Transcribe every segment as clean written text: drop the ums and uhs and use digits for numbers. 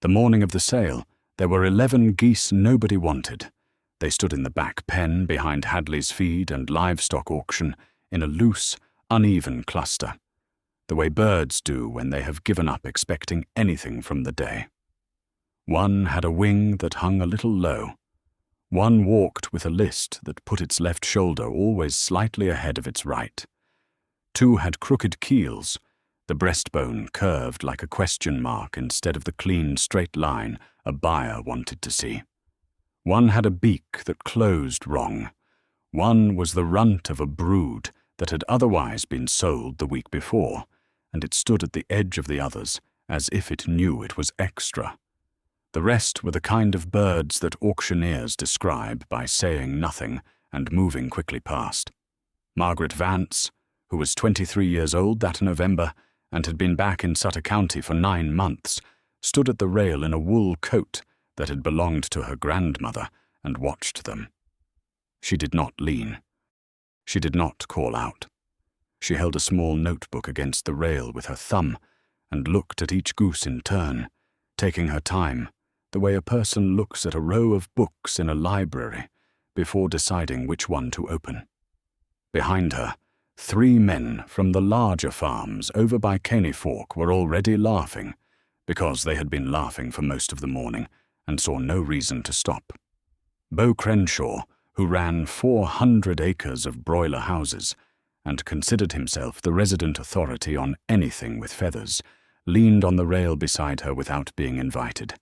The morning of the sale, there were 11 geese nobody wanted. They stood in the back pen behind Hadley's feed and livestock auction in a loose, uneven cluster, the way birds do when they have given up expecting anything from the day. One had a wing that hung a little low. One walked with a list that put its left shoulder always slightly ahead of its right. Two had crooked keels, the breastbone curved like a question mark instead of the clean, straight line a buyer wanted to see. One had a beak that closed wrong. One was the runt of a brood that had otherwise been sold the week before, and it stood at the edge of the others as if it knew it was extra. The rest were the kind of birds that auctioneers describe by saying nothing and moving quickly past. Margaret Vance, who was 23 years old that November and had been back in Sutter County for 9 months, stood at the rail in a wool coat that had belonged to her grandmother and watched them. She did not lean. She did not call out. She held a small notebook against the rail with her thumb and looked at each goose in turn, taking her time, the way a person looks at a row of books in a library before deciding which one to open. Behind her, 3 men from the larger farms over by Caney Fork were already laughing, because they had been laughing for most of the morning and saw no reason to stop. Beau Crenshaw, who ran 400 acres of broiler houses and considered himself the resident authority on anything with feathers, leaned on the rail beside her without being invited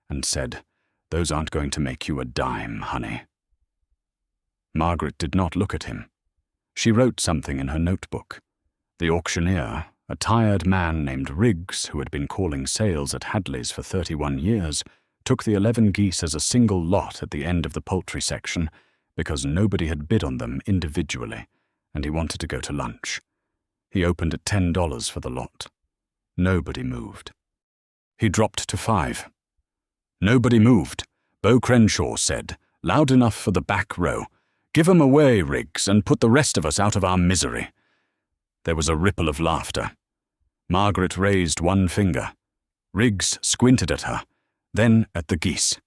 and said, "Those aren't going to make you a dime, honey." Margaret did not look at him. She wrote something in her notebook. The auctioneer, a tired man named Riggs, who had been calling sales at Hadley's for 31 years, took the 11 geese as a single lot at the end of the poultry section because nobody had bid on them individually, and he wanted to go to lunch. He opened at $10 for the lot. Nobody moved. He dropped to 5. "Nobody moved," Beau Crenshaw said, loud enough for the back row. "Give 'em away, Riggs, and put the rest of us out of our misery." There was a ripple of laughter. Margaret raised one finger. Riggs squinted at her, then at the geese,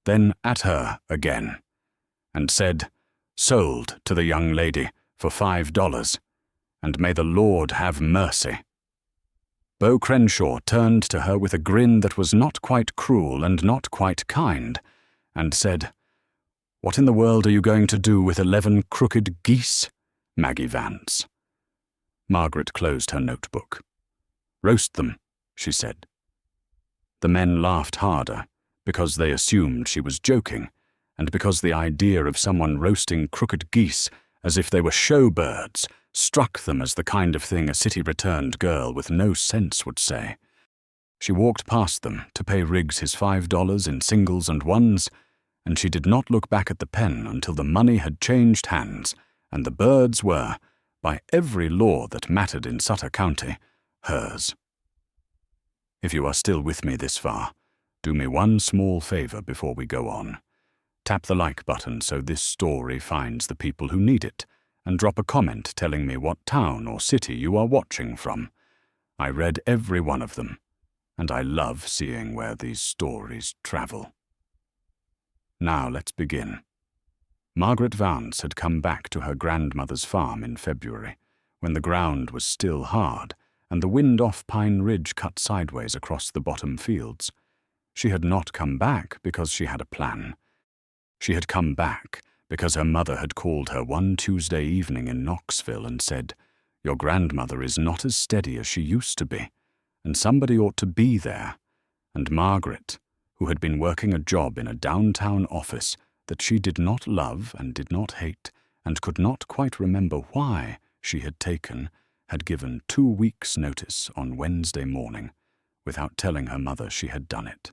then at her again, and said, "Sold to the young lady for $5, and may the Lord have mercy." Beau Crenshaw turned to her with a grin that was not quite cruel and not quite kind, and said, "What in the world are you going to do with 11 crooked geese, Maggie Vance?" Margaret closed her notebook. "Roast them," she said. The men laughed harder, because they assumed she was joking, and because the idea of someone roasting crooked geese as if they were show birds struck them as the kind of thing a city-returned girl with no sense would say. She walked past them to pay Riggs his $5 in singles and ones, and she did not look back at the pen until the money had changed hands and the birds were, by every law that mattered in Sutter County, hers. If you are still with me this far, do me one small favor before we go on. Tap the like button so this story finds the people who need it, and drop a comment telling me what town or city you are watching from. I read every one of them, and I love seeing where these stories travel. Now let's begin. Margaret Vance had come back to her grandmother's farm in February, when the ground was still hard and the wind off Pine Ridge cut sideways across the bottom fields. She had not come back because she had a plan. She had come back because her mother had called her one Tuesday evening in Knoxville and said, "Your grandmother is not as steady as she used to be, and somebody ought to be there." And Margaret, who had been working a job in a downtown office that she did not love and did not hate, and could not quite remember why she had taken, had given 2 weeks' notice on Wednesday morning, without telling her mother she had done it.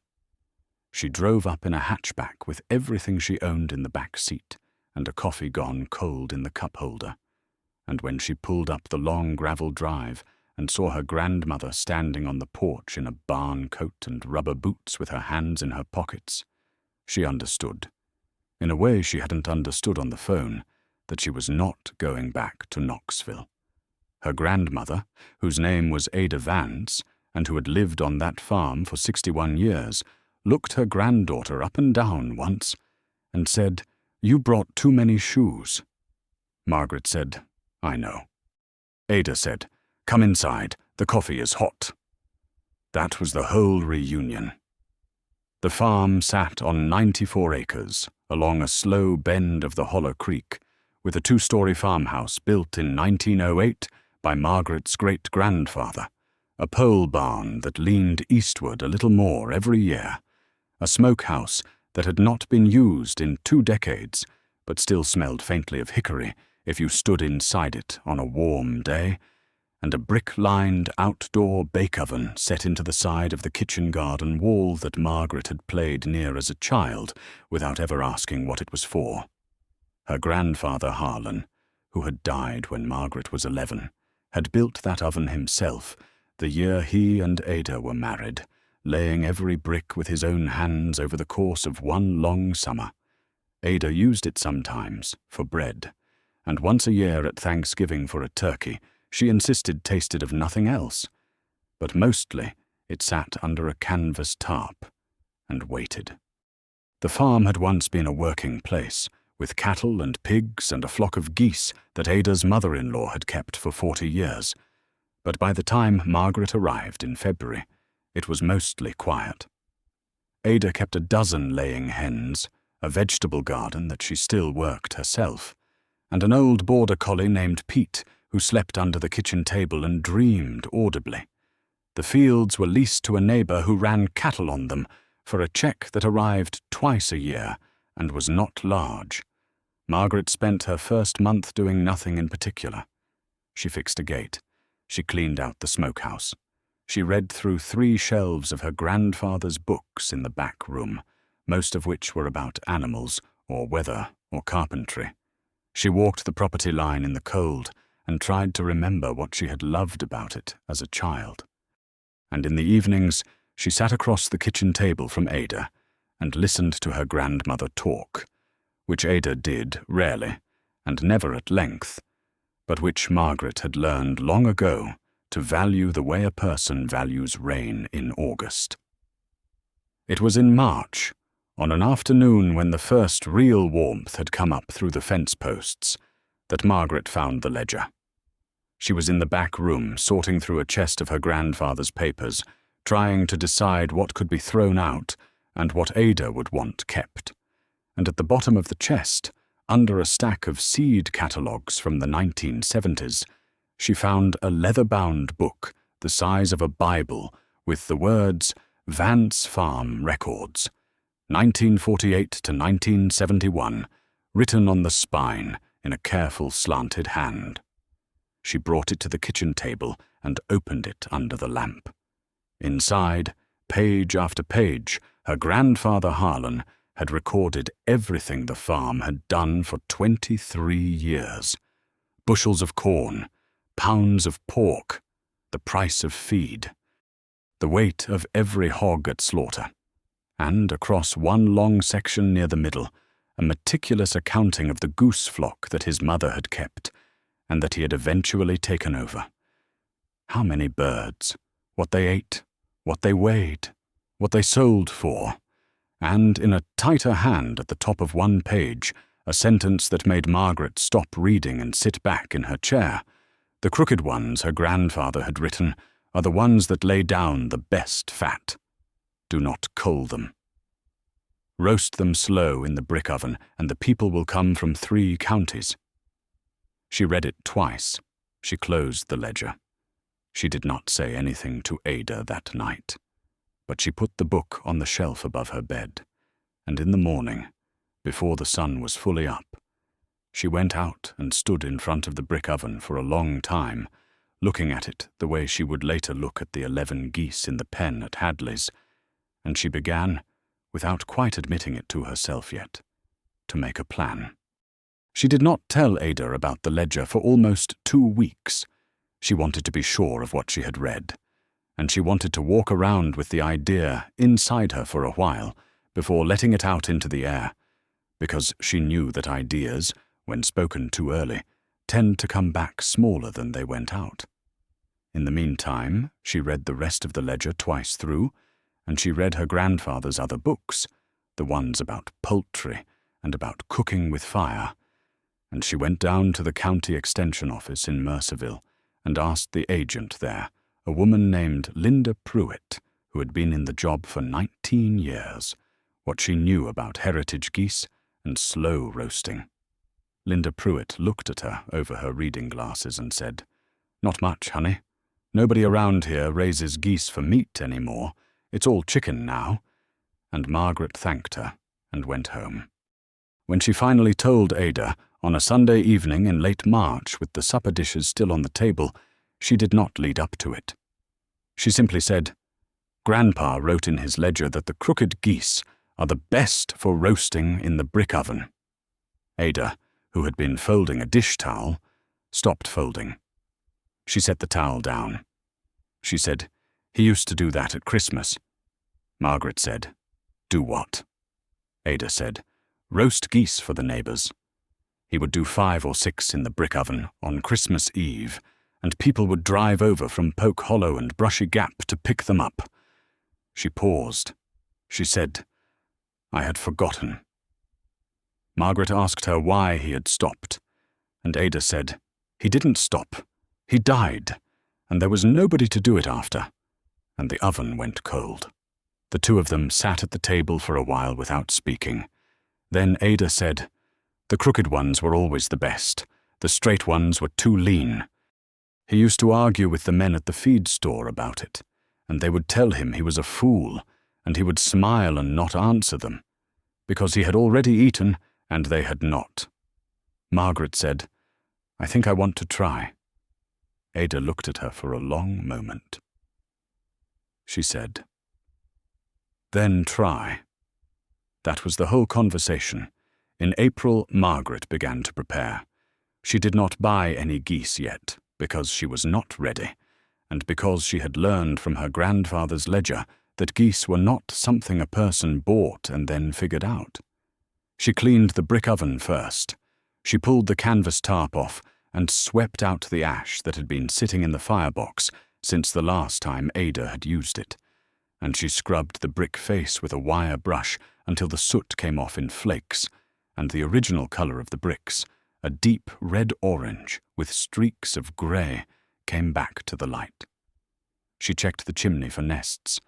She drove up in a hatchback with everything she owned in the back seat, and a coffee gone cold in the cup holder. And when she pulled up the long gravel drive and saw her grandmother standing on the porch in a barn coat and rubber boots with her hands in her pockets, she understood, in a way she hadn't understood on the phone, that she was not going back to Knoxville. Her grandmother, whose name was Ada Vance, and who had lived on that farm for 61 years, looked her granddaughter up and down once, and said, "You brought too many shoes." Margaret said, "I know." Ada said, "Come inside, the coffee is hot." That was the whole reunion. The farm sat on 94 acres, along a slow bend of the Hollow Creek, with a 2-story farmhouse built in 1908 by Margaret's great-grandfather, a pole barn that leaned eastward a little more every year, a smokehouse that had not been used in 2 decades, but still smelled faintly of hickory if you stood inside it on a warm day, and a brick-lined outdoor bake-oven set into the side of the kitchen garden wall that Margaret had played near as a child without ever asking what it was for. Her grandfather Harlan, who had died when Margaret was 11, had built that oven himself the year he and Ada were married, laying every brick with his own hands over the course of one long summer. Ada used it sometimes for bread, and once a year at Thanksgiving for a turkey, she insisted tasted of nothing else, but mostly it sat under a canvas tarp and waited. The farm had once been a working place, with cattle and pigs and a flock of geese that Ada's mother-in-law had kept for 40 years, but by the time Margaret arrived in February, it was mostly quiet. Ada kept a dozen laying hens, a vegetable garden that she still worked herself, and an old border collie named Pete, who slept under the kitchen table and dreamed audibly. The fields were leased to a neighbor who ran cattle on them for a check that arrived twice a year and was not large. Margaret spent her first month doing nothing in particular. She fixed a gate. She cleaned out the smokehouse. She read through 3 shelves of her grandfather's books in the back room, most of which were about animals or weather or carpentry. She walked the property line in the cold and tried to remember what she had loved about it as a child. And in the evenings, she sat across the kitchen table from Ada and listened to her grandmother talk, which Ada did rarely and never at length, but which Margaret had learned long ago to value the way a person values rain in August. It was in March, on an afternoon when the first real warmth had come up through the fence posts, that Margaret found the ledger. She was in the back room, sorting through a chest of her grandfather's papers, trying to decide what could be thrown out and what Ada would want kept. And at the bottom of the chest, under a stack of seed catalogues from the 1970s, she found a leather-bound book the size of a Bible with the words Vance Farm Records, 1948 to 1971, written on the spine in a careful slanted hand. She brought it to the kitchen table and opened it under the lamp. Inside, page after page, her grandfather Harlan had recorded everything the farm had done for 23 years. Bushels of corn, pounds of pork, the price of feed, the weight of every hog at slaughter, and across one long section near the middle, a meticulous accounting of the goose flock that his mother had kept, and that he had eventually taken over. How many birds, what they ate, what they weighed, what they sold for, and in a tighter hand at the top of one page, a sentence that made Margaret stop reading and sit back in her chair. The crooked ones her grandfather had written are the ones that lay down the best fat. Do not cull them. Roast them slow in the brick oven, and the people will come from 3 counties. She read it twice. She closed the ledger. She did not say anything to Ada that night, but she put the book on the shelf above her bed, and in the morning, before the sun was fully up, she went out and stood in front of the brick oven for a long time, looking at it the way she would later look at the 11 geese in the pen at Hadley's, and she began, without quite admitting it to herself yet, to make a plan. She did not tell Ada about the ledger for almost 2 weeks. She wanted to be sure of what she had read, and she wanted to walk around with the idea inside her for a while before letting it out into the air, because she knew that ideas, when spoken too early, tend to come back smaller than they went out. In the meantime, she read the rest of the ledger twice through, and she read her grandfather's other books, the ones about poultry and about cooking with fire, and she went down to the county extension office in Mercerville and asked the agent there, a woman named Linda Pruitt, who had been in the job for 19 years, what she knew about heritage geese and slow roasting. Linda Pruitt looked at her over her reading glasses and said, "Not much, honey. Nobody around here raises geese for meat anymore. It's all chicken now." And Margaret thanked her and went home. When she finally told Ada, on a Sunday evening in late March with the supper dishes still on the table, she did not lead up to it. She simply said, "Grandpa wrote in his ledger that the crooked geese are the best for roasting in the brick oven." Ada, who had been folding a dish towel, stopped folding. She set the towel down. She said, "He used to do that at Christmas." Margaret said, "Do what?" Ada said, "Roast geese for the neighbors. He would do 5 or 6 in the brick oven on Christmas Eve, and people would drive over from Poke Hollow and Brushy Gap to pick them up." She paused. She said, "I had forgotten." Margaret asked her why he had stopped, and Ada said, "He didn't stop. He died, and there was nobody to do it after." And the oven went cold. The two of them sat at the table for a while without speaking. Then Ada said, "The crooked ones were always the best. The straight ones were too lean. He used to argue with the men at the feed store about it, and they would tell him he was a fool, and he would smile and not answer them, because he had already eaten and they had not." Margaret said, "I think I want to try." Ada looked at her for a long moment. She said, "Then try." That was the whole conversation. In April, Margaret began to prepare. She did not buy any geese yet, because she was not ready, and because she had learned from her grandfather's ledger that geese were not something a person bought and then figured out. She cleaned the brick oven first. She pulled the canvas tarp off and swept out the ash that had been sitting in the firebox since the last time Ada had used it, and she scrubbed the brick face with a wire brush until the soot came off in flakes, and the original color of the bricks, a deep red-orange with streaks of grey, came back to the light. She checked the chimney for nests,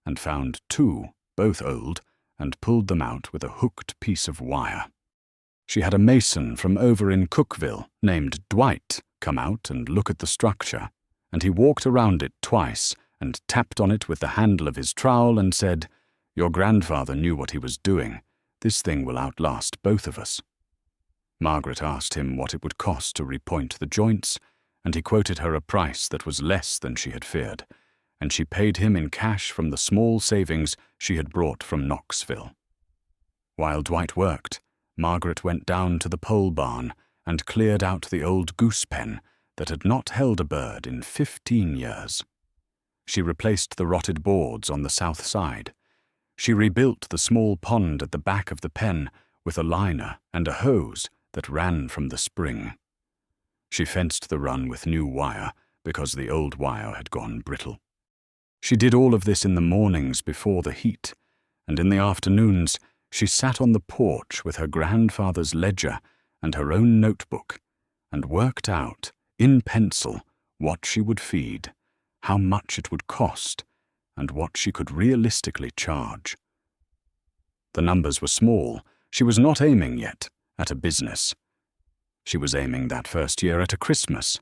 and found 2, both old, and pulled them out with a hooked piece of wire. She had a mason from over in Cookville named Dwight come out and look at the structure, and he walked around it twice and tapped on it with the handle of his trowel and said, "Your grandfather knew what he was doing. This thing will outlast both of us." Margaret asked him what it would cost to repoint the joints, and he quoted her a price that was less than she had feared, and she paid him in cash from the small savings she had brought from Knoxville. While Dwight worked, Margaret went down to the pole barn and cleared out the old goose pen that had not held a bird in 15 years. She replaced the rotted boards on the south side. She rebuilt the small pond at the back of the pen with a liner and a hose that ran from the spring. She fenced the run with new wire because the old wire had gone brittle. She did all of this in the mornings before the heat, and in the afternoons she sat on the porch with her grandfather's ledger and her own notebook and worked out, in pencil, what she would feed, how much it would cost, and what she could realistically charge. The numbers were small. She was not aiming yet at a business. She was aiming that first year at a Christmas.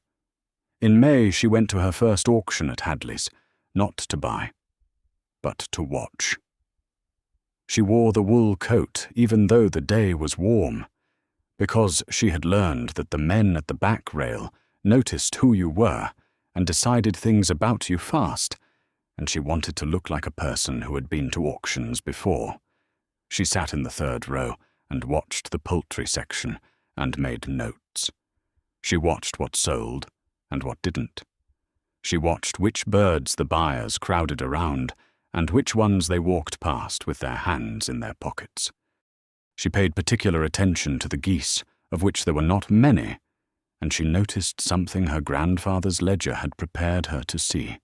In May she went to her first auction at Hadley's, not to buy, but to watch. She wore the wool coat even though the day was warm, because she had learned that the men at the back rail noticed who you were and decided things about you fast, and she wanted to look like a person who had been to auctions before. She sat in the third row and watched the poultry section and made notes. She watched what sold and what didn't. She watched which birds the buyers crowded around and which ones they walked past with their hands in their pockets. She paid particular attention to the geese, of which there were not many, and she noticed something her grandfather's ledger had prepared her to see.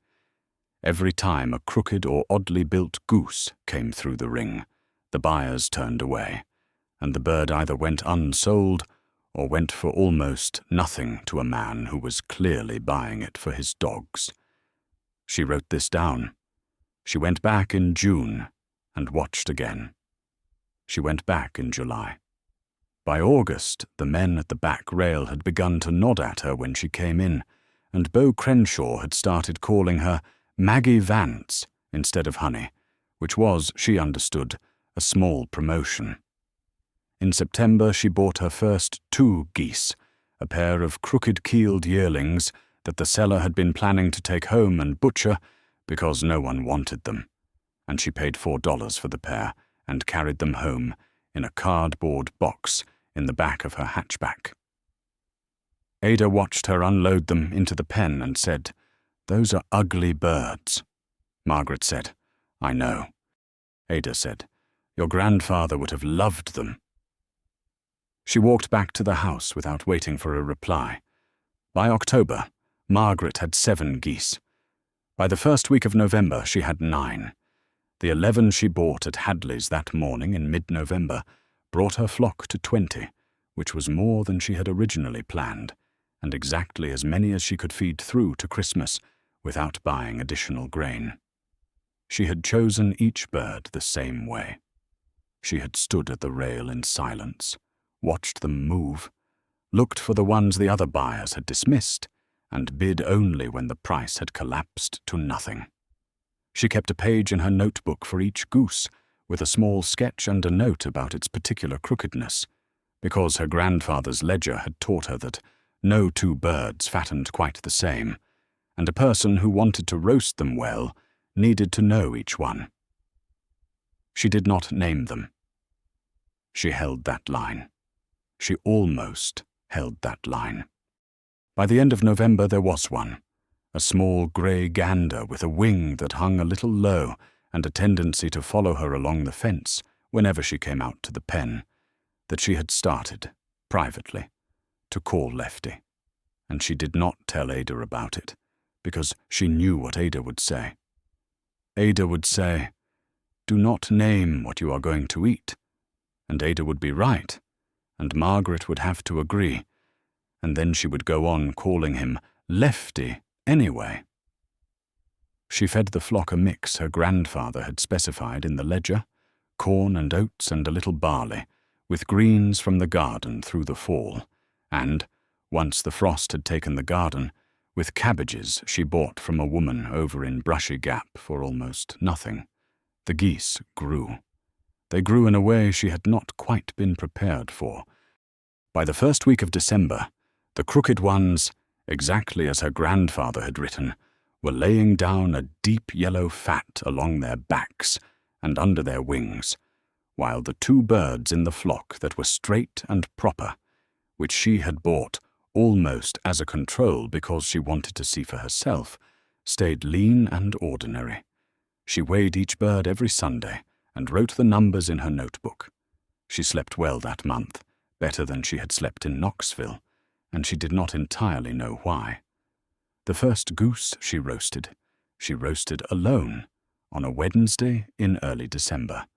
Every time a crooked or oddly built goose came through the ring, the buyers turned away, and the bird either went unsold or went for almost nothing to a man who was clearly buying it for his dogs. She wrote this down. She went back in June and watched again. She went back in July. By August, the men at the back rail had begun to nod at her when she came in, and Beau Crenshaw had started calling her Maggie Vance instead of Honey, which was, she understood, a small promotion. In September, she bought her first 2 geese, a pair of crooked-keeled yearlings that the seller had been planning to take home and butcher because no one wanted them, and she paid $4 for the pair and carried them home in a cardboard box in the back of her hatchback. Ada watched her unload them into the pen and said, "Those are ugly birds." Margaret said, "I know." Ada said, "Your grandfather would have loved them." She walked back to the house without waiting for a reply. By October, Margaret had 7 geese. By the first week of November, she had 9. The 11 she bought at Hadley's that morning in mid-November brought her flock to 20, which was more than she had originally planned, and exactly as many as she could feed through to Christmas without buying additional grain. She had chosen each bird the same way. She had stood at the rail in silence, watched them move, looked for the ones the other buyers had dismissed, and bid only when the price had collapsed to nothing. She kept a page in her notebook for each goose, with a small sketch and a note about its particular crookedness, because her grandfather's ledger had taught her that no 2 birds fattened quite the same, and a person who wanted to roast them well needed to know each one. She did not name them. She held that line. She almost held that line. By the end of November there was one, a small grey gander with a wing that hung a little low and a tendency to follow her along the fence whenever she came out to the pen, that she had started, privately, to call Lefty, and she did not tell Ada about it, because she knew what Ada would say. Ada would say, "Do not name what you are going to eat," and Ada would be right, and Margaret would have to agree, and then she would go on calling him Lefty anyway. She fed the flock a mix her grandfather had specified in the ledger, corn and oats and a little barley, with greens from the garden through the fall, and, once the frost had taken the garden, with cabbages she bought from a woman over in Brushy Gap for almost nothing. The geese grew. They grew in a way she had not quite been prepared for. By the first week of December, the crooked ones, exactly as her grandfather had written, were laying down a deep yellow fat along their backs and under their wings, while the 2 birds in the flock that were straight and proper, which she had bought almost as a control because she wanted to see for herself, stayed lean and ordinary. She weighed each bird every Sunday and wrote the numbers in her notebook. She slept well that month, better than she had slept in Knoxville, and she did not entirely know why. The first goose she roasted alone on a Wednesday in early December,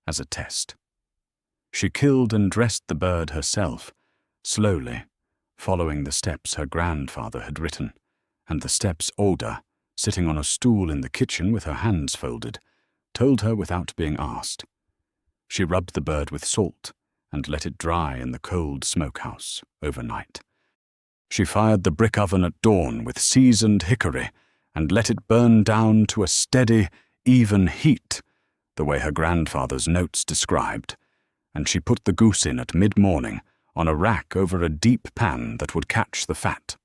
as a test. She killed and dressed the bird herself, slowly, following the steps her grandfather had written, and the steps Oda, sitting on a stool in the kitchen with her hands folded, told her without being asked. She rubbed the bird with salt and let it dry in the cold smokehouse overnight. She fired the brick oven at dawn with seasoned hickory and let it burn down to a steady, even heat, the way her grandfather's notes described, and she put the goose in at mid-morning on a rack over a deep pan that would catch the fat.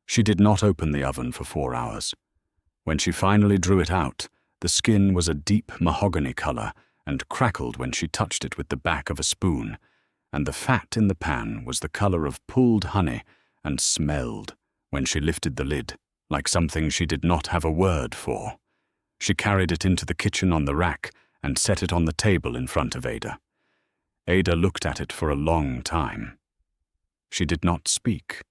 She did not open the oven for 4 hours. When she finally drew it out, the skin was a deep mahogany color and crackled when she touched it with the back of a spoon, and the fat in the pan was the color of pulled honey and smelled when she lifted the lid, like something she did not have a word for. She carried it into the kitchen on the rack and set it on the table in front of Ada. Ada looked at it for a long time. She did not speak.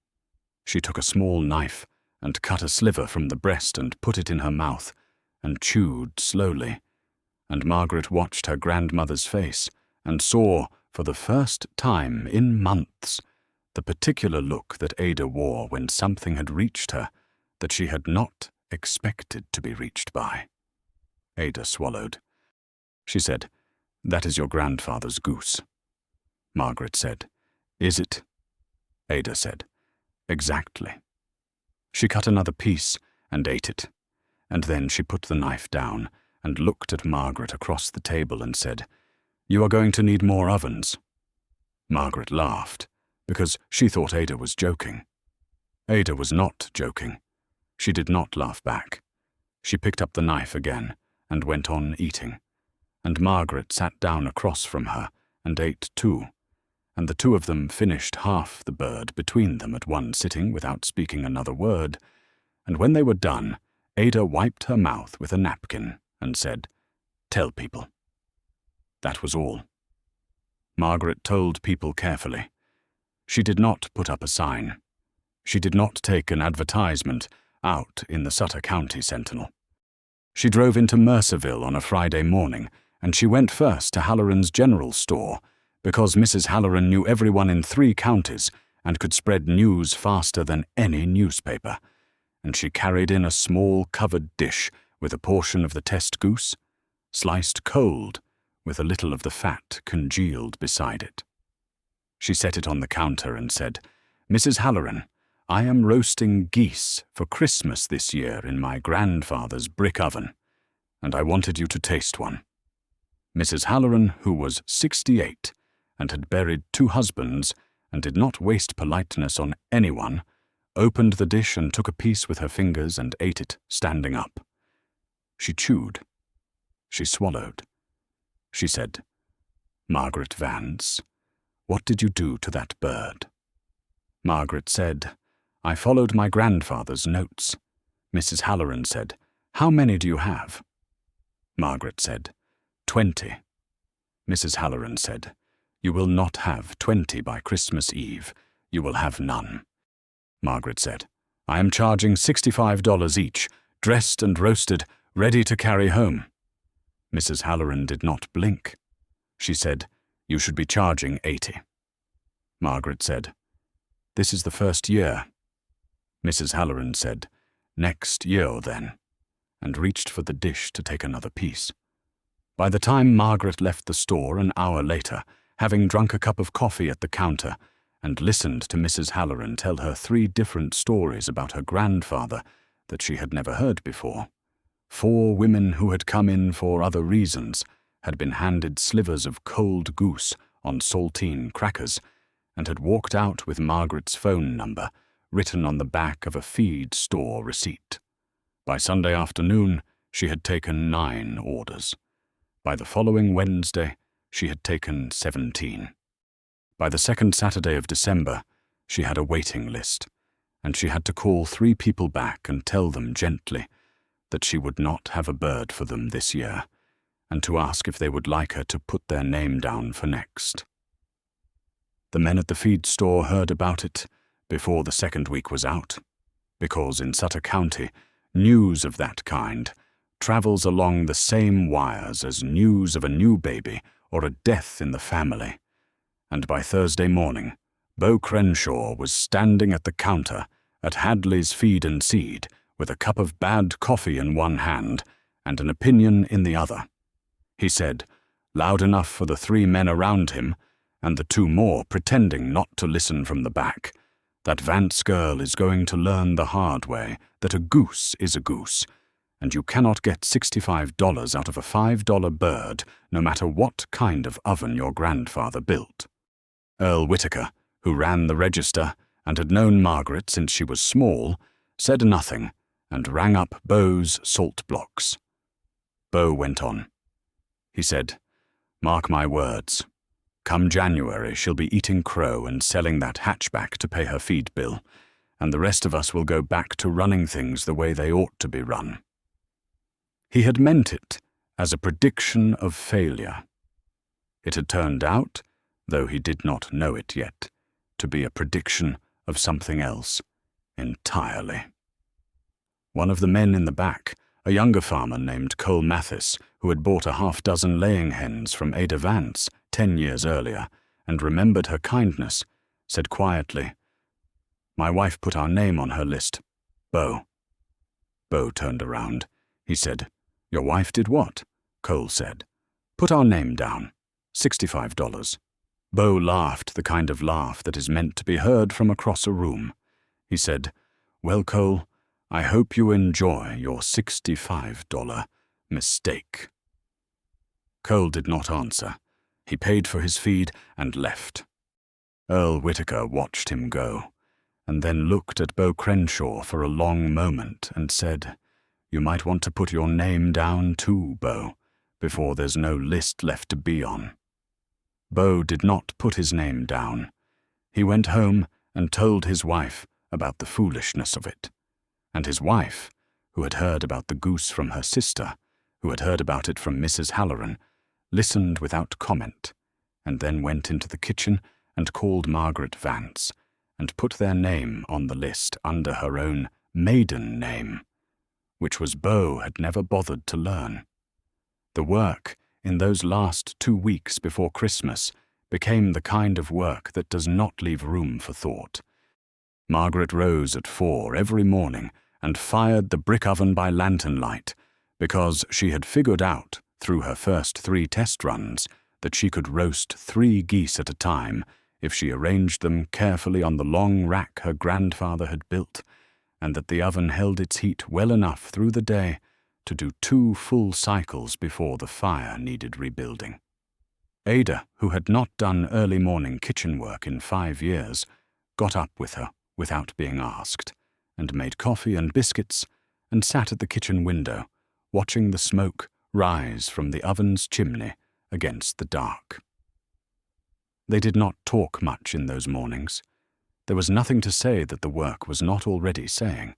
She took a small knife and cut a sliver from the breast and put it in her mouth, and chewed slowly. And Margaret watched her grandmother's face, and saw, for the first time in months, the particular look that Ada wore when something had reached her that she had not expected to be reached by. Ada swallowed. She said, "That is your grandfather's goose." Margaret said, "Is it?" Ada said, "Exactly." She cut another piece and ate it, and then she put the knife down and looked at Margaret across the table and said, "You are going to need more ovens." Margaret laughed, because she thought Ada was joking. Ada was not joking. She did not laugh back. She picked up the knife again and went on eating, and Margaret sat down across from her and ate too, and the two of them finished half the bird between them at one sitting without speaking another word, and when they were done, Ada wiped her mouth with a napkin and said, "Tell people." That was all. Margaret told people carefully. She did not put up a sign. She did not take an advertisement out in the Sutter County Sentinel. She drove into Mercerville on a Friday morning, and she went first to Halloran's general store, because Mrs. Halloran knew everyone in 3 counties and could spread news faster than any newspaper, and she carried in a small covered dish with a portion of the test goose, sliced cold, with a little of the fat congealed beside it. She set it on the counter and said, "Mrs. Halloran, I am roasting geese for Christmas this year in my grandfather's brick oven, and I wanted you to taste one." Mrs. Halloran, who was 68 and had buried 2 husbands and did not waste politeness on anyone, opened the dish and took a piece with her fingers and ate it standing up. She chewed. She swallowed. She said, "Margaret Vance, what did you do to that bird?" Margaret said, "I followed my grandfather's notes." Mrs. Halloran said, "How many do you have?" Margaret said, 20. Mrs. Halloran said, "You will not have 20 by Christmas Eve. You will have none." Margaret said, "I am charging $65 each, dressed and roasted, ready to carry home." Mrs. Halloran did not blink. She said, "You should be charging 80. Margaret said, "This is the first year." Mrs. Halloran said, "Next year then," and reached for the dish to take another piece. By the time Margaret left the store an hour later, having drunk a cup of coffee at the counter and listened to Mrs. Halloran tell her 3 different stories about her grandfather that she had never heard before, 4 women who had come in for other reasons had been handed slivers of cold goose on saltine crackers and had walked out with Margaret's phone number written on the back of a feed store receipt. By Sunday afternoon, she had taken 9 orders. By the following Wednesday, she had taken 17. By the 2nd Saturday of December, she had a waiting list, and she had to call 3 people back and tell them gently that she would not have a bird for them this year, and to ask if they would like her to put their name down for next. The men at the feed store heard about it before the 2nd week was out, because in Sutter County, news of that kind travels along the same wires as news of a new baby or a death in the family, and by Thursday morning, Beau Crenshaw was standing at the counter at Hadley's Feed and Seed with a cup of bad coffee in one hand and an opinion in the other. He said, loud enough for the 3 men around him, and the 2 more pretending not to listen from the back, that Vance girl is going to learn the hard way that a goose is a goose, and you cannot get $65 out of a $5 bird no matter what kind of oven your grandfather built. Earl Whitaker, who ran the register and had known Margaret since she was small, said nothing and rang up Beau's salt blocks. Beau went on. He said, "Mark my words. Come January, she'll be eating crow and selling that hatchback to pay her feed bill, and the rest of us will go back to running things the way they ought to be run." He had meant it as a prediction of failure. It had turned out, though he did not know it yet, to be a prediction of something else entirely. One of the men in the back, a younger farmer named Cole Mathis, who had bought a half-dozen laying hens from Ada Vance 10 years earlier and remembered her kindness, said quietly, "My wife put our name on her list. Bo." Bo turned around. He said, "Your wife did what?" Cole said, "Put our name down. $65. Bo laughed the kind of laugh that is meant to be heard from across a room. He said, "Well, Cole, I hope you enjoy your $65 mistake." Cole did not answer. He paid for his feed and left. Earl Whitaker watched him go, and then looked at Bo Crenshaw for a long moment and said, "You might want to put your name down too, Bo, before there's no list left to be on." Bo did not put his name down. He went home and told his wife about the foolishness of it. And his wife, who had heard about the goose from her sister, who had heard about it from Mrs. Halloran, listened without comment, and then went into the kitchen and called Margaret Vance, and put their name on the list under her own maiden name, which was Bo had never bothered to learn. The work in those last 2 weeks before Christmas became the kind of work that does not leave room for thought. Margaret rose at 4 every morning and fired the brick oven by lantern light, because she had figured out, through her first 3 test runs, that she could roast 3 geese at a time if she arranged them carefully on the long rack her grandfather had built, and that the oven held its heat well enough through the day to do 2 full cycles before the fire needed rebuilding. Ada, who had not done early morning kitchen work in 5 years, got up with her without being asked, and made coffee and biscuits, and sat at the kitchen window, watching the smoke rise from the oven's chimney against the dark. They did not talk much in those mornings. There was nothing to say that the work was not already saying.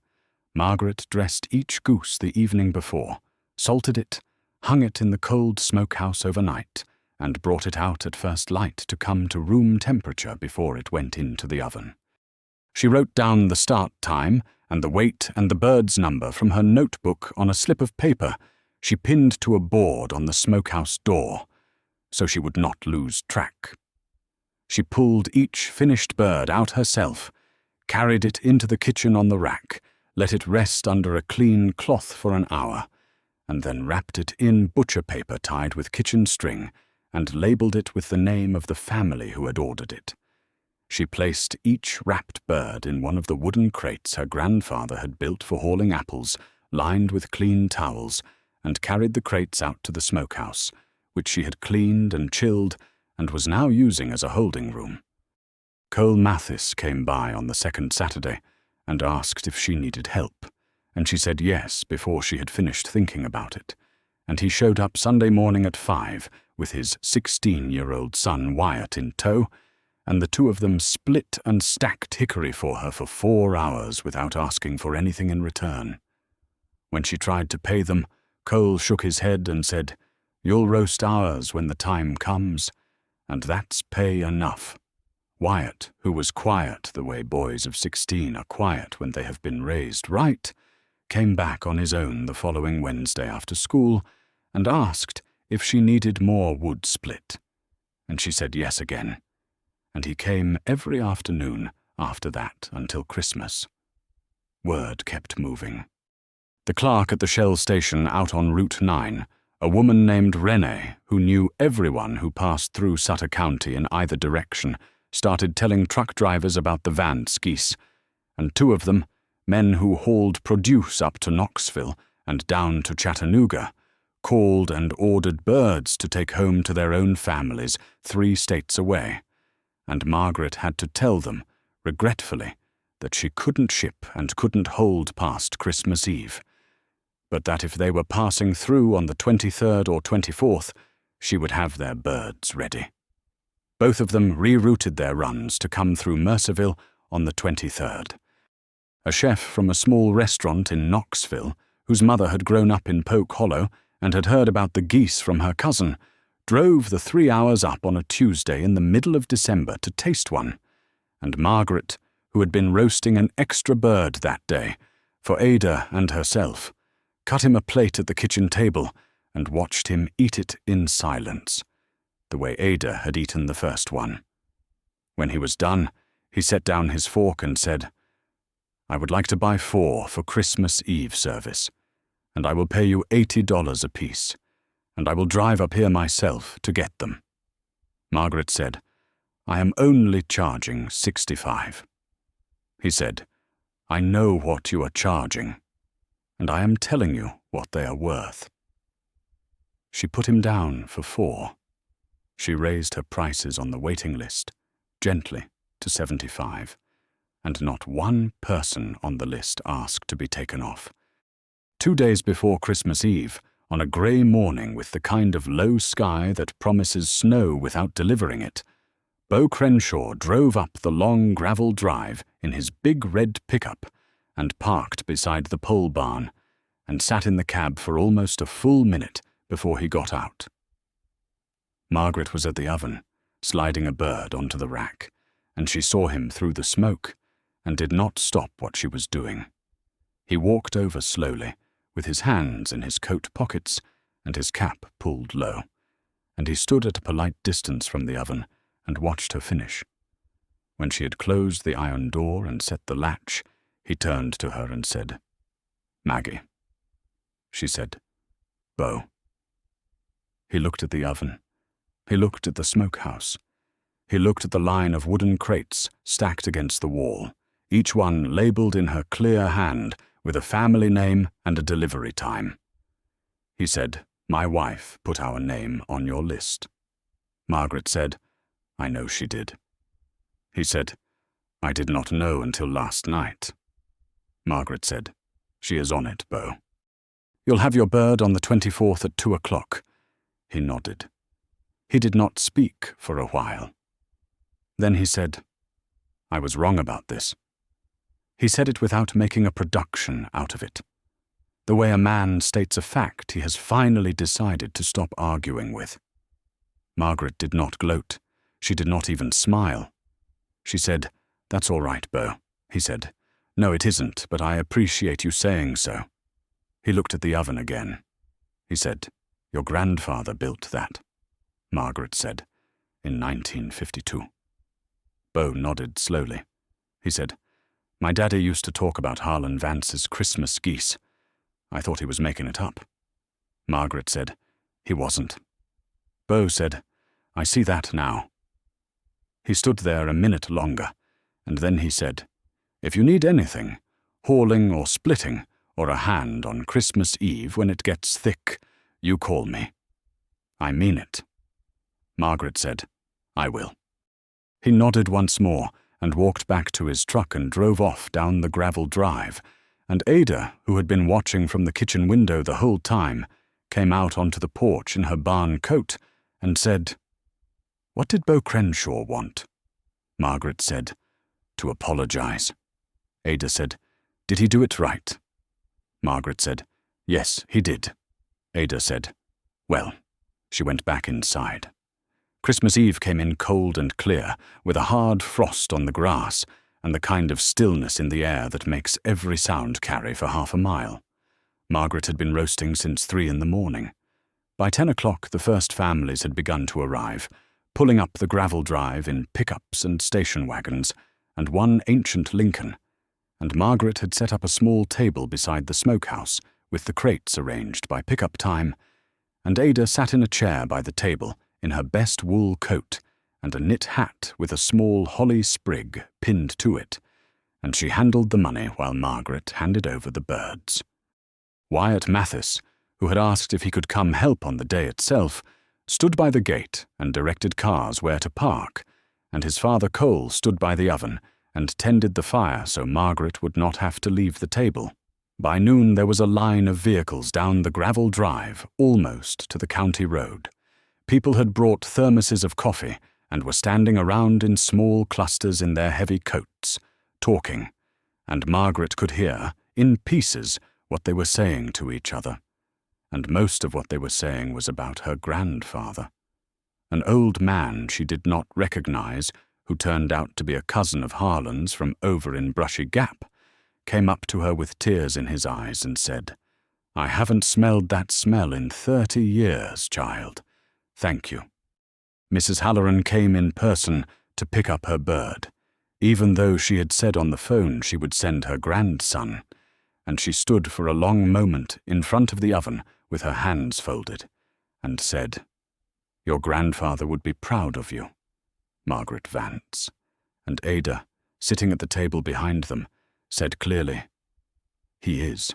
Margaret dressed each goose the evening before, salted it, hung it in the cold smokehouse overnight, and brought it out at first light to come to room temperature before it went into the oven. She wrote down the start time and the weight and the bird's number from her notebook on a slip of paper she pinned to a board on the smokehouse door, so she would not lose track. She pulled each finished bird out herself, carried it into the kitchen on the rack, let it rest under a clean cloth for an hour, and then wrapped it in butcher paper tied with kitchen string and labelled it with the name of the family who had ordered it. She placed each wrapped bird in one of the wooden crates her grandfather had built for hauling apples, lined with clean towels, and carried the crates out to the smokehouse, which she had cleaned and chilled and was now using as a holding room. Cole Mathis came by on the second Saturday and asked if she needed help, and she said yes before she had finished thinking about it, and he showed up Sunday morning at 5 with his 16-year-old son Wyatt in tow, and the 2 of them split and stacked hickory for her for 4 hours without asking for anything in return. When she tried to pay them, Cole shook his head and said, "You'll roast ours when the time comes, and that's pay enough." Wyatt, who was quiet the way boys of 16 are quiet when they have been raised right, came back on his own the following Wednesday after school and asked if she needed more wood split, and she said yes again, and he came every afternoon after that until Christmas. Word kept moving. The clerk at the Shell station out on Route 9, a woman named Renee, who knew everyone who passed through Sutter County in either direction, started telling truck drivers about the Vance geese, and 2 of them, men who hauled produce up to Knoxville and down to Chattanooga, called and ordered birds to take home to their own families 3 states away, and Margaret had to tell them, regretfully, that she couldn't ship and couldn't hold past Christmas Eve, but that if they were passing through on the 23rd or 24th, she would have their birds ready. Both of them rerouted their runs to come through Mercerville on the 23rd. A chef from a small restaurant in Knoxville, whose mother had grown up in Poke Hollow and had heard about the geese from her cousin, drove the 3 hours up on a Tuesday in the middle of December to taste one, and Margaret, who had been roasting an extra bird that day, for Ada and herself, cut him a plate at the kitchen table, and watched him eat it in silence, the way Ada had eaten the first one. When he was done, he set down his fork and said, "I would like to buy 4 for Christmas Eve service, and I will pay you $80 apiece, and I will drive up here myself to get them." Margaret said, "I am only charging $65. He said, "I know what you are charging, and I am telling you what they are worth." She put him down for 4. She raised her prices on the waiting list, gently, to $75, and not one person on the list asked to be taken off. 2 days before Christmas Eve, on a grey morning with the kind of low sky that promises snow without delivering it, Beau Crenshaw drove up the long gravel drive in his big red pickup and parked beside the pole barn and sat in the cab for almost a full minute before he got out. Margaret was at the oven, sliding a bird onto the rack, and she saw him through the smoke and did not stop what she was doing. He walked over slowly, with his hands in his coat pockets and his cap pulled low, and he stood at a polite distance from the oven and watched her finish. When she had closed the iron door and set the latch, he turned to her and said, "Maggie." She said, "Beau." He looked at the oven. He looked at the smokehouse. He looked at the line of wooden crates stacked against the wall, each one labelled in her clear hand with a family name and a delivery time. He said, "My wife put our name on your list." Margaret said, "I know she did." He said, "I did not know until last night." Margaret said, "She is on it, Beau. You'll have your bird on the 24th at 2 o'clock. He nodded. He did not speak for a while. Then he said, "I was wrong about this." He said it without making a production out of it, the way a man states a fact he has finally decided to stop arguing with. Margaret did not gloat. She did not even smile. She said, "That's all right, Beau." He said, "No, it isn't, but I appreciate you saying so." He looked at the oven again. He said, "Your grandfather built that." Margaret said, "In 1952. Beau nodded slowly. He said, "My daddy used to talk about Harlan Vance's Christmas geese. I thought he was making it up." Margaret said, "He wasn't." Beau said, "I see that now." He stood there a minute longer, and then he said, "If you need anything, hauling or splitting, or a hand on Christmas Eve when it gets thick, you call me. I mean it." Margaret said, "I will." He nodded once more and walked back to his truck and drove off down the gravel drive, and Ada, who had been watching from the kitchen window the whole time, came out onto the porch in her barn coat and said, "What did Beau Crenshaw want?" Margaret said, "To apologize." Ada said, "Did he do it right?" Margaret said, "Yes, he did." Ada said, "Well." She went back inside. Christmas Eve came in cold and clear, with a hard frost on the grass and the kind of stillness in the air that makes every sound carry for half a mile. Margaret had been roasting since 3 in the morning. By 10 o'clock the first families had begun to arrive, pulling up the gravel drive in pickups and station wagons, and one ancient Lincoln, and Margaret had set up a small table beside the smokehouse with the crates arranged by pickup time, and Ada sat in a chair by the table in her best wool coat and a knit hat with a small holly sprig pinned to it, and she handled the money while Margaret handed over the birds. Wyatt Mathis, who had asked if he could come help on the day itself, stood by the gate and directed cars where to park, and his father Cole stood by the oven and tended the fire so Margaret would not have to leave the table. By noon there was a line of vehicles down the gravel drive almost to the county road. People had brought thermoses of coffee and were standing around in small clusters in their heavy coats, talking, and Margaret could hear, in pieces, what they were saying to each other, and most of what they were saying was about her grandfather. An old man she did not recognize, who turned out to be a cousin of Harlan's from over in Brushy Gap, came up to her with tears in his eyes and said, "I haven't smelled that smell in 30 years, child. Thank you." Mrs. Halloran came in person to pick up her bird, even though she had said on the phone she would send her grandson, and she stood for a long moment in front of the oven with her hands folded, and said, "Your grandfather would be proud of you, Margaret Vance." And Ada, sitting at the table behind them, said clearly, "He is."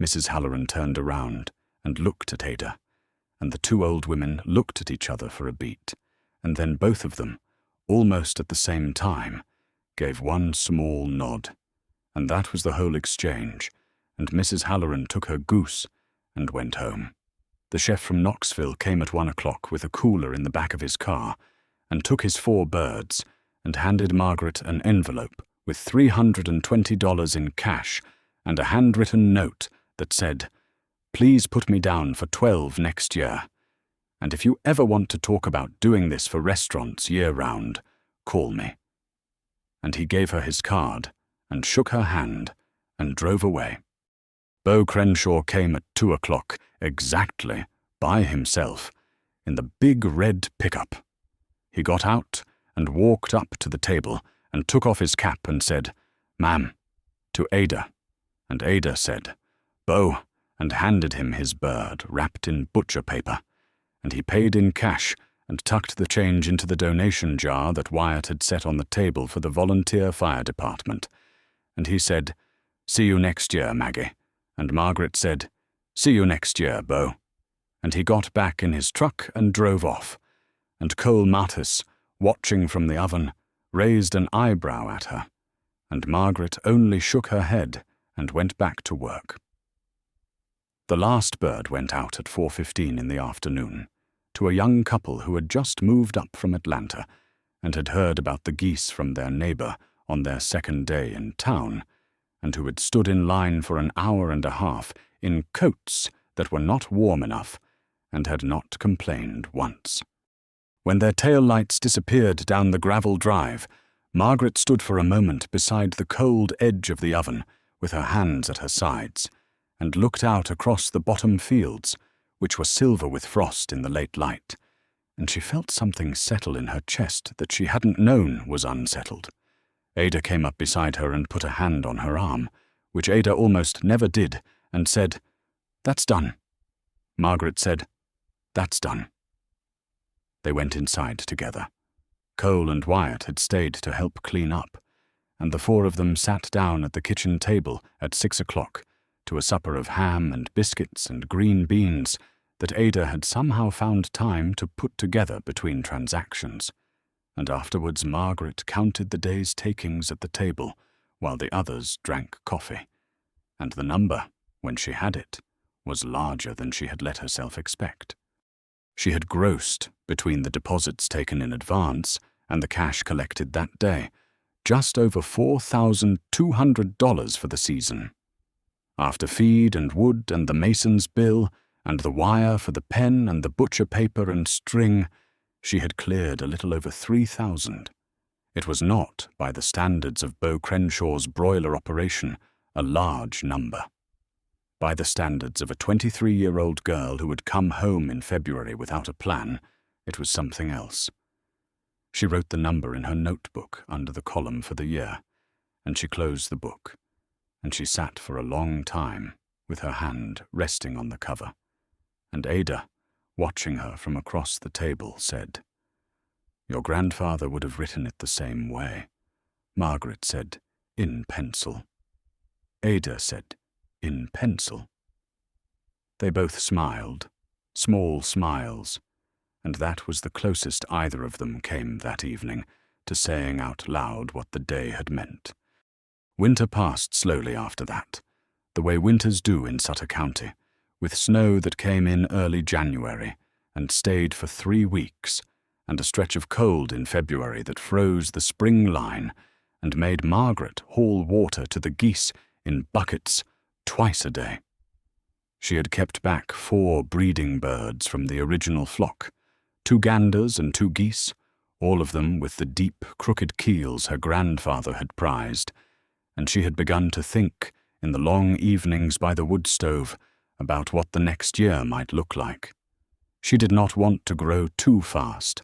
Mrs. Halloran turned around and looked at Ada, and the two old women looked at each other for a beat, and then both of them, almost at the same time, gave one small nod, and that was the whole exchange, and Mrs. Halloran took her goose and went home. The chef from Knoxville came at 1 o'clock with a cooler in the back of his car, and took his 4 birds, and handed Margaret an envelope with $320 in cash and a handwritten note that said, "Please put me down for 12 next year. And if you ever want to talk about doing this for restaurants year-round, call me." And he gave her his card and shook her hand and drove away. Beau Crenshaw came at 2 o'clock exactly by himself in the big red pickup. He got out and walked up to the table and took off his cap and said, "Ma'am," to Ada, and Ada said, "Beau," and handed him his bird wrapped in butcher paper, and he paid in cash and tucked the change into the donation jar that Wyatt had set on the table for the volunteer fire department. And he said, "See you next year, Maggie," and Margaret said, "See you next year, Beau." And he got back in his truck and drove off, and Cole Martis, watching from the oven, raised an eyebrow at her, and Margaret only shook her head and went back to work. The last bird went out at 4:15 in the afternoon, to a young couple who had just moved up from Atlanta and had heard about the geese from their neighbor on their second day in town, and who had stood in line for an hour and a half in coats that were not warm enough and had not complained once. When their tail lights disappeared down the gravel drive, Margaret stood for a moment beside the cold edge of the oven with her hands at her sides, and looked out across the bottom fields, which were silver with frost in the late light, and she felt something settle in her chest that she hadn't known was unsettled. Ada came up beside her and put a hand on her arm, which Ada almost never did, and said, "That's done." Margaret said, "That's done." They went inside together. Cole and Wyatt had stayed to help clean up, and the 4 of them sat down at the kitchen table at 6 o'clock to a supper of ham and biscuits and green beans that Ada had somehow found time to put together between transactions, and afterwards Margaret counted the day's takings at the table while the others drank coffee, and the number, when she had it, was larger than she had let herself expect. She had grossed, between the deposits taken in advance and the cash collected that day, just over $4,200 for the season. After feed and wood and the mason's bill and the wire for the pen and the butcher paper and string, she had cleared a little over $3,000. It was not, by the standards of Beau Crenshaw's broiler operation, a large number. By the standards of a 23-year-old girl who had come home in February without a plan, it was something else. She wrote the number in her notebook under the column for the year, and she closed the book, and she sat for a long time with her hand resting on the cover, and Ada, watching her from across the table, said, "Your grandfather would have written it the same way." Margaret said, "In pencil." Ada said, "In pencil." They both smiled, small smiles, and that was the closest either of them came that evening to saying out loud what the day had meant. Winter passed slowly after that, the way winters do in Sutter County, with snow that came in early January and stayed for 3 weeks, and a stretch of cold in February that froze the spring line and made Margaret haul water to the geese in buckets twice a day. She had kept back 4 breeding birds from the original flock, 2 ganders and 2 geese, all of them with the deep, crooked keels her grandfather had prized, and she had begun to think, in the long evenings by the wood stove, about what the next year might look like. She did not want to grow too fast.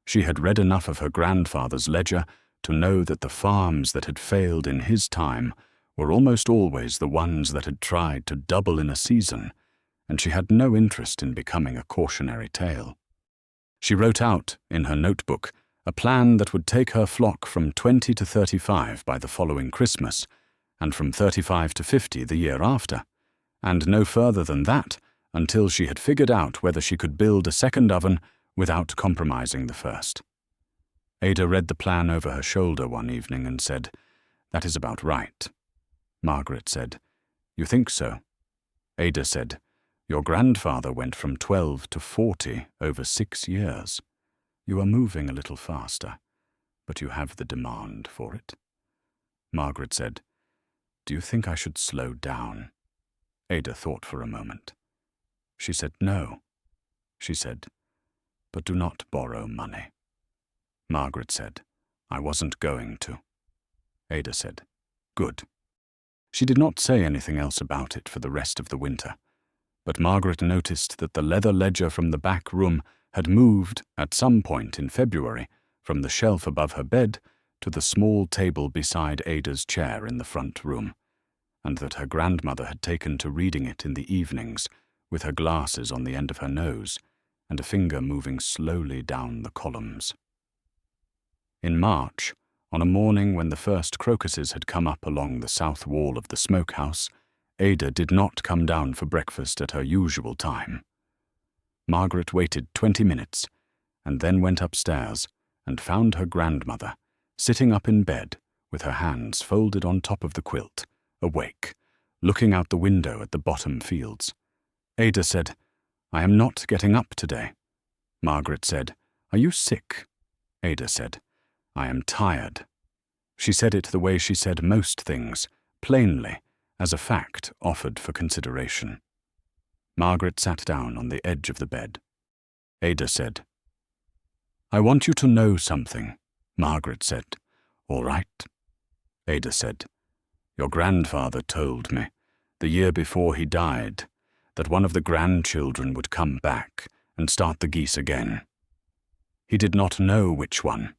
She had read enough of her grandfather's ledger to know that the farms that had failed in his time were almost always the ones that had tried to double in a season, and she had no interest in becoming a cautionary tale. She wrote out, in her notebook, a plan that would take her flock from 20 to 35 by the following Christmas, and from 35 to 50 the year after, and no further than that until she had figured out whether she could build a second oven without compromising the first. Ada read the plan over her shoulder one evening and said, "That is about right." Margaret said, "You think so?" Ada said, "Your grandfather went from 12 to 40 over 6 years. You are moving a little faster, but you have the demand for it." Margaret said, "Do you think I should slow down?" Ada thought for a moment. She said, "No." She said, "But do not borrow money." Margaret said, "I wasn't going to." Ada said, "Good." She did not say anything else about it for the rest of the winter, but Margaret noticed that the leather ledger from the back room had moved, at some point in February, from the shelf above her bed to the small table beside Ada's chair in the front room, and that her grandmother had taken to reading it in the evenings, with her glasses on the end of her nose, and a finger moving slowly down the columns. In March, on a morning when the first crocuses had come up along the south wall of the smokehouse, Ada did not come down for breakfast at her usual time. Margaret waited 20 minutes, and then went upstairs and found her grandmother, sitting up in bed with her hands folded on top of the quilt, awake, looking out the window at the bottom fields. Ada said, "I am not getting up today." Margaret said, "Are you sick?" Ada said, "I am tired." She said it the way she said most things, plainly, as a fact offered for consideration. Margaret sat down on the edge of the bed. Ada said, "I want you to know something." Margaret said, "All right." Ada said, "Your grandfather told me, the year before he died, that one of the grandchildren would come back and start the geese again. He did not know which one.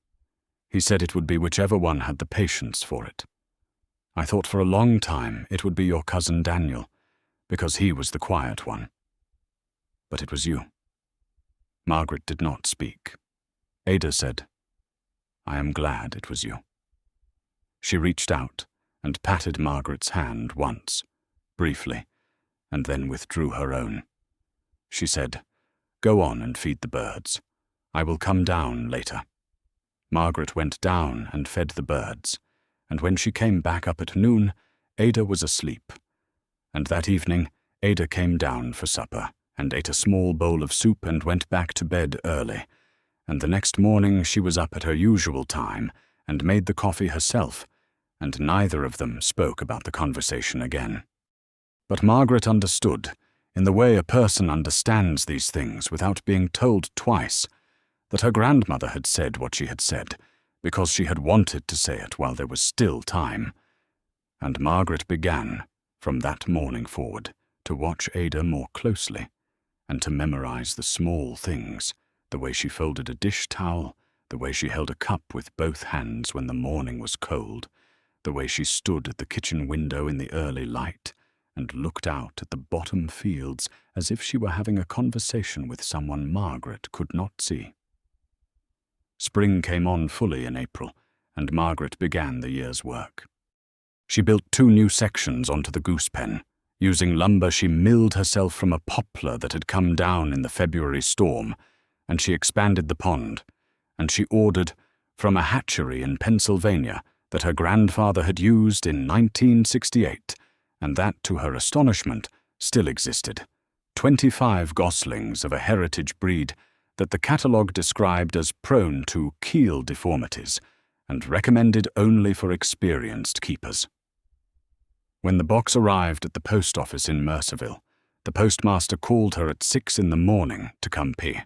He said it would be whichever one had the patience for it. I thought for a long time it would be your cousin Daniel, because he was the quiet one. But it was you." Margaret did not speak. Ada said, "I am glad it was you." She reached out and patted Margaret's hand once, briefly, and then withdrew her own. She said, "Go on and feed the birds. I will come down later." Margaret went down and fed the birds, and when she came back up at noon, Ada was asleep. And that evening, Ada came down for supper and ate a small bowl of soup and went back to bed early, and the next morning she was up at her usual time and made the coffee herself, and neither of them spoke about the conversation again. But Margaret understood, in the way a person understands these things without being told twice, that her grandmother had said what she had said, because she had wanted to say it while there was still time. And Margaret began, from that morning forward, to watch Ada more closely, and to memorize the small things, the way she folded a dish towel, the way she held a cup with both hands when the morning was cold, the way she stood at the kitchen window in the early light and looked out at the bottom fields as if she were having a conversation with someone Margaret could not see. Spring came on fully in April, and Margaret began the year's work. She built 2 new sections onto the goose pen. Using lumber she milled herself from a poplar that had come down in the February storm, and she expanded the pond, and she ordered, from a hatchery in Pennsylvania that her grandfather had used in 1968, and that, to her astonishment, still existed, 25 goslings of a heritage breed that the catalogue described as prone to keel deformities and recommended only for experienced keepers. When the box arrived at the post office in Mercerville, the postmaster called her at 6 in the morning to come pay.